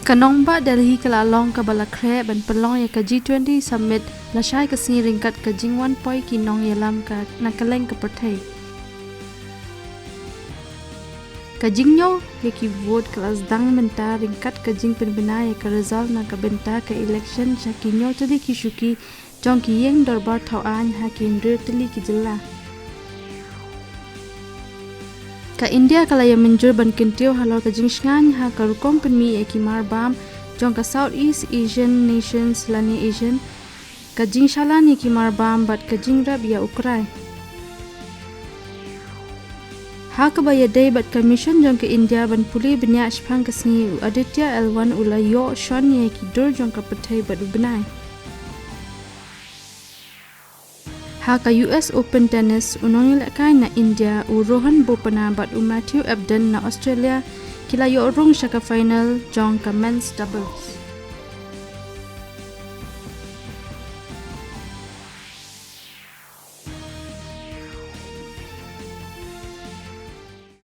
Kanong ba Delhi kalalong ka balakre ban pelong ya ka G20 summit lasai ka sing ringkat ka jingwan poi kinong yalam ka nakaleng ka perthai. Ka jingnyo ya ki vote kelas dang Mynta ringkat ka jing penbina ya ka result na ka benta ka election sya kinyo tali ki shuki jong ki yeng darbar thawan ha kendra tali ki jilla. Ka India kalaya menjur ban kentio halor ka jingsngan ha ka rukom penmi ekimar bam jong ka Southeast Asian nations lani Asian ka jingshalan ekimar bam bat ka jingrab ya ukrai ha ka baya day bat ka mission jong ka India ban puli benya shpang ka sni Aditya L1 ula yo shon ye ki dur jong ka pathai bat ubnai ha ka US Open Tennis unong ilakai na India u Rohan Bopana bat u Matthew Ebden na Australia kila yo rung shaka final jong ka men's doubles.